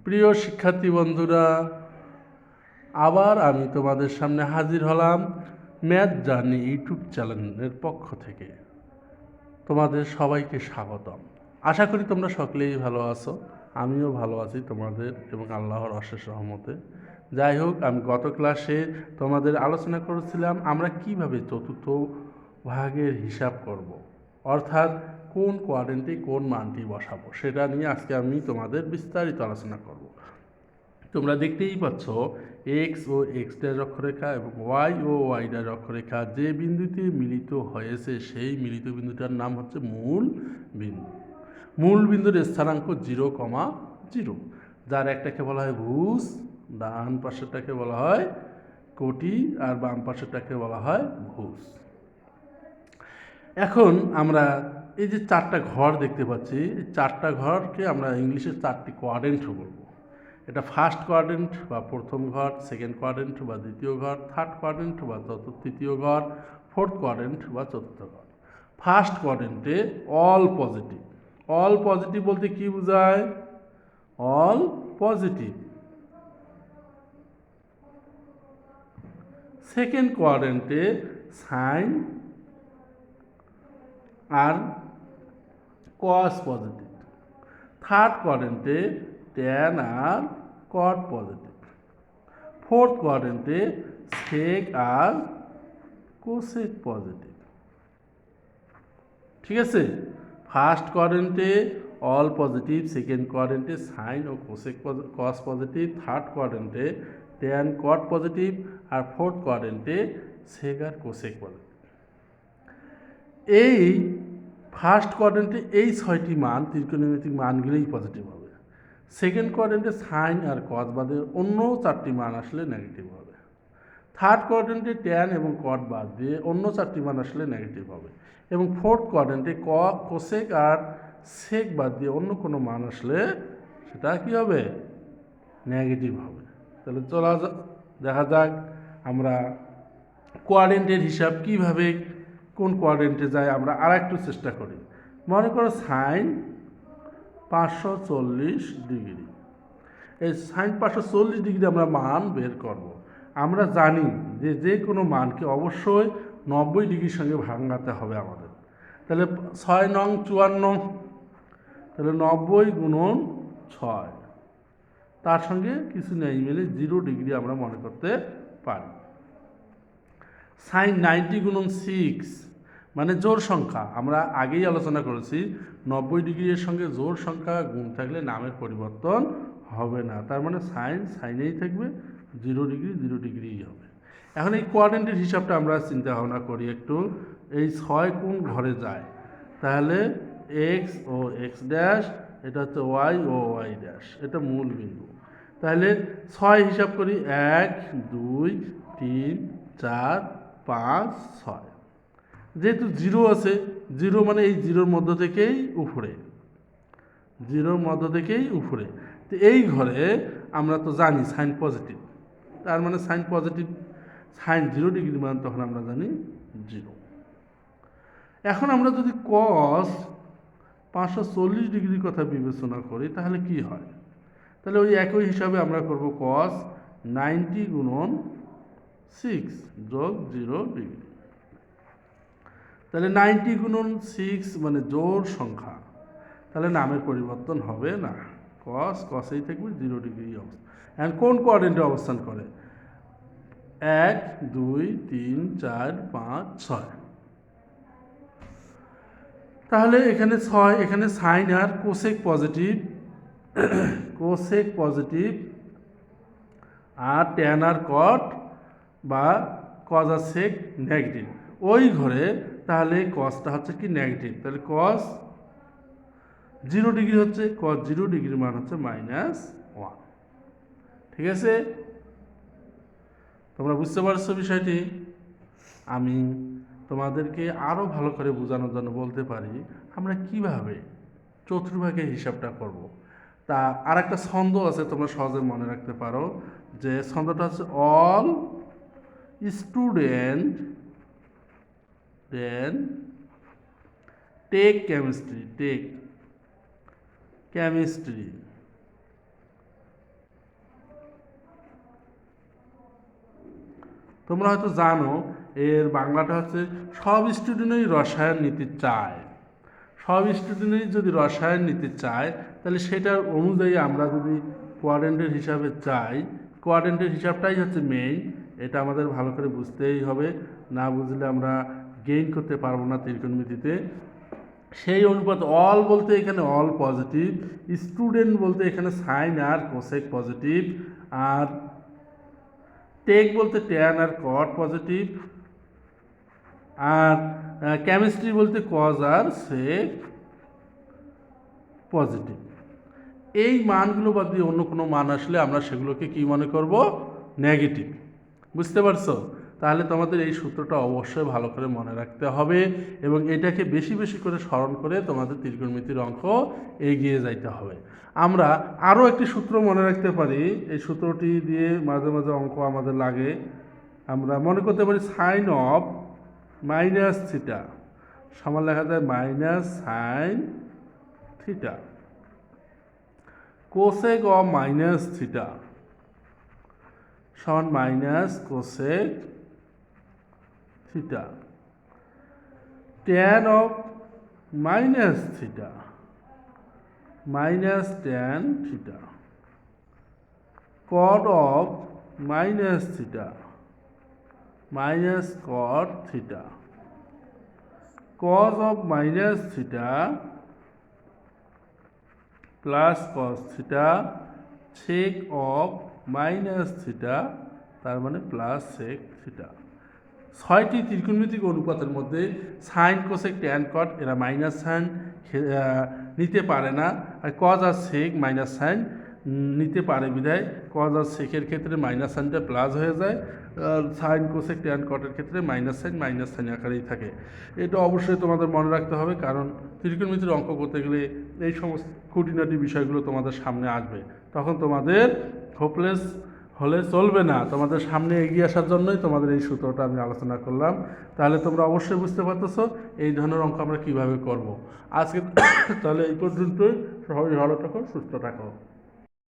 প্রিয় শিক্ষার্থী বন্ধুরা, আবার আমি তোমাদের সামনে হাজির হলাম ম্যাথ জার্নি ইউটিউব চ্যানেলের পক্ষ থেকে। তোমাদের সবাইকে স্বাগতম। আশা করি তোমরা সকলেই ভালো আছো, আমিও ভালো আছি তোমাদের এবং আল্লাহর অশেষ রহমতে। যাই হোক, আমি গত ক্লাসে তোমাদের আলোচনা করেছিলাম আমরা কিভাবে চতুর্থ ভাগের হিসাব করব, অর্থাৎ কোন কোয়াড্রেন্টে কোন মানটি বসাবো, সেটা নিয়ে আজকে আমি তোমাদের বিস্তারিত আলোচনা করব। তোমরা দেখতেই পাচ্ছ এক্স ও এক্স ড্যাশ অক্ষরেখা এবং ওয়াই ও ওয়াই ড্যাশ অক্ষরেখা যে বিন্দুতে মিলিত হয়েছে সেই মিলিত বিন্দুটার নাম হচ্ছে মূল বিন্দু। মূল বিন্দুর স্থানাঙ্ক 0,0, যার একটাকে বলা হয় ভুজ, ডান পাশেরটাকে বলা হয় কোটি আর বাম পাশেরটাকে বলা হয় ভুজ। এখন আমরা এই যে চারটা ঘর দেখতে পাচ্ছি, এই চারটা ঘরকে আমরা ইংলিশে চারটি কোয়াড্রেন্ট বলবো। এটা ফার্স্ট কোয়াড্রেন্ট বা প্রথম ঘর, সেকেন্ড কোয়াড্রেন্ট বা দ্বিতীয় ঘর, থার্ড কোয়াড্রেন্ট বা তৃতীয় ঘর, ফোর্থ কোয়াড্রেন্ট বা চতুর্থ ঘর। ফার্স্ট কোয়াড্রেন্টে অল পজিটিভ। অল পজিটিভ বলতে কি বোঝায়? All positive. সেকেন্ড কোয়াড্রেন্টে সাইন আর কস পজিটিভ। থার্ড কোয়াড্রেন্টে ট্যান আর কট পজিটিভ। ফোর্থ কোয়াড্রেন্টে সেক আর কোসেক পজিটিভ। ঠিক আছে? ফার্স্ট কোয়াড্রেন্টে অল পজিটিভ, সেকেন্ড কোয়াড্রেন্টে সাইন ও কোসেক কস পজিটিভ, থার্ড কোয়াড্রেন্টে ট্যান কট পজিটিভ আর ফোর্থ কোয়াড্রেন্টে সেক আর কোসেক পজিটিভ। এই ফার্স্ট কোয়াড্রেন্টে এই ছয়টি মান ত্রিকোণমিতিক মানগুলোই পজিটিভ হবে। সেকেন্ড কোয়াড্রেন্টে সাইন আর কস বাদে অন্য চারটি মান আসলে নেগেটিভ হবে। থার্ড কোয়াড্রেন্টে ট্যান এবং কট বাদ দিয়ে অন্য চারটি মান আসলে নেগেটিভ হবে। এবং ফোর্থ কোয়াড্রেন্টে কোসেক আর সেক বাদ দিয়ে অন্য কোনো মান আসলে সেটা কি হবে? নেগেটিভ হবে। তাহলে দেখা যাক আমরা কোয়াড্রেন্টের হিসাব কিভাবে কোন কোয়াড্রেন্টে যায় আমরা আর একটু চেষ্টা করি। মনে করো সাইন 540 ডিগ্রি। এই সাইন 540 ডিগ্রি আমরা মান বের করব। আমরা জানি যে যে কোনো মানকে অবশ্যই 90 ডিগ্রির সঙ্গে ভাঙাতে হবে আমাদের। তাহলে 6 নং 54, তাহলে 90 গুণন 6, তার সঙ্গে কিছু নেই মিলে 0 ডিগ্রি আমরা মনে করতে পারি। সাইন 90 গুণন 6 মানে জোড় সংখ্যা। আমরা আগেই আলোচনা করেছি 90 ডিগ্রির সঙ্গে জোড় সংখ্যা গুণ থাকলে নামের পরিবর্তন হবে না, তার মানে সাইন সাইনেই থাকবে, 0 ডিগ্রি 0 ডিগ্রিই হবে। এখন এই কোয়াড্রেন্টের হিসাবটা আমরা চিন্তা ভাবনা করি একটু। এই 6 কোন ঘরে যায়? তাহলে এক্স ও এক্স ড্যাশ, এটা হচ্ছে ওয়াই ও ওয়াই ড্যাশ, এটা মূল বিন্দু। তাহলে 6 হিসাব করি, 1 2 3 4 5 6। যেহেতু 0 আছে, 0 মানে এই 0-র মধ্য থেকেই উপরে, 0-র মধ্য থেকেই উপরে। তো এই ঘরে আমরা তো জানি সাইন পজিটিভ, তার মানে সাইন পজিটিভ, সাইন 0 ডিগ্রি মান তখন আমরা জানি 0। এখন আমরা যদি কস 540 ডিগ্রির কথা বিবেচনা করি তাহলে কি হয়? তাহলে ওই একই হিসাবে আমরা করব কস 90 গুণন 6 যোগ 0 ডিগ্রি। তাহলে 90 গুণন 6 মানে জোড় সংখ্যা, তাহলে নামের পরিবর্তন হবে না, কস কসেই থাকবে, 0 ডিগ্রি অবস্থান। এখন কোন কোয়াড্রেন্টে অবস্থান করে? 1 2 3 4 5 6। তাহলে এখানে 6, এখানে সাইন আর কোসেক পজিটিভ, কোসেক পজিটিভ আর ট্যান আর কট বা কজ আর সেক নেগেটিভ ওই ঘরে। তাহলে কসটা হচ্ছে কি নেগেটিভ, তাহলে কস 0 ডিগ্রি হচ্ছে, কস 0 ডিগ্রির মান হচ্ছে -1। ঠিক আছে? তোমরা বুঝতে পারছো বিষয়টি? আমি তোমাদেরকে আরও ভালো করে বোঝানোর জন্য বলতে পারি আমরা কিভাবে চতুর্ভাগের হিসাবটা করব। তা আর একটা ছন্দ আছে, তোমরা সহজে মনে রাখতে পারো, যে ছন্দটা হচ্ছে all student then take chemistry, take chemistry. তোমরা হয়তো জানো এর বাংলাটা হচ্ছে সব স্টুডেন্টই রসায়ন নিতে চায়। সব স্টুডেন্টই যদি রসায়ন নিতে চায় তাহলে সেটার অনুযায়ী আমরা যদি কোয়াড্রেন্টের হিসাবে চাই, কোয়াড্রেন্টের হিসাবটাই হচ্ছে মেইন। এটা আমাদের ভালো করে বুঝতেই হবে, না বুঝলে আমরা গেইন করতে পারবো না ত্রিকোণমিতিতে। সেই অনুপাত অল বলতে এখানে অল পজিটিভ, স্টুডেন্ট বলতে এখানে সাইন আর কোসেক পজিটিভ, আর টেক বলতে ট্যান আর কট পজিটিভ, আর কেমিস্ট্রি বলতে কজ আর সেক পজিটিভ। এই মানগুলো বাদ দিয়ে অন্য কোনো মান আসলে আমরা সেগুলোকে কি মনে করব? নেগেটিভ। বুঝতে পারছো? তাহলে তোমাদের এই সূত্রটা অবশ্যই ভালো করে মনে রাখতে হবে এবং এটাকে বেশি বেশি করে স্মরণ করে তোমাদের ত্রিকোণমিতির অঙ্ক এগিয়ে যাইতে হবে। আমরা আরও একটি সূত্র মনে রাখতে পারি, এই সূত্রটি দিয়ে মাঝে মাঝে অঙ্ক আমাদের লাগে। আমরা মনে করতে পারি সাইন অফ মাইনাস থিটা সমান লেখা যায় minus sine theta, cosec of minus theta সমান minus cosec theta, tan of minus theta minus tan theta, cot of minus theta minus cot theta, cos of minus theta plus cos theta, sec of minus theta তার মানে plus sec theta. ছয়টি ত্রিকোণমিতিক অনুপাতের মধ্যে sign cosec tan কট এরা minus sine নিতে পারে না, আর কজ আর সেক মাইনাস সাইন নিতে পারে বিধায় কজ আর সেকের ক্ষেত্রে মাইনাস সাইনটা প্লাস হয়ে যায়, আর সাইন কোসেক ট্যান কটের ক্ষেত্রে মাইনাস সাইন আকারেই থাকে। এটা অবশ্যই তোমাদের মনে রাখতে হবে, কারণ ত্রিকোণমিতির অঙ্ক করতে গেলে এই সমস্ত খুঁটিনাটি বিষয়গুলো তোমাদের সামনে আসবে, তখন তোমাদের হোপলেস হলে চলবে না। তোমাদের সামনে এগিয়ে আসার জন্যই তোমাদের এই সূত্রটা আমি আলোচনা করলাম। তাহলে তোমরা অবশ্যই বুঝতে পারতেছো এই ধরনের অঙ্ক আমরা কীভাবে করব। আজকে তাহলে এই পর্যন্তই। সবাই ভালো থাকো, সুস্থ থাকো।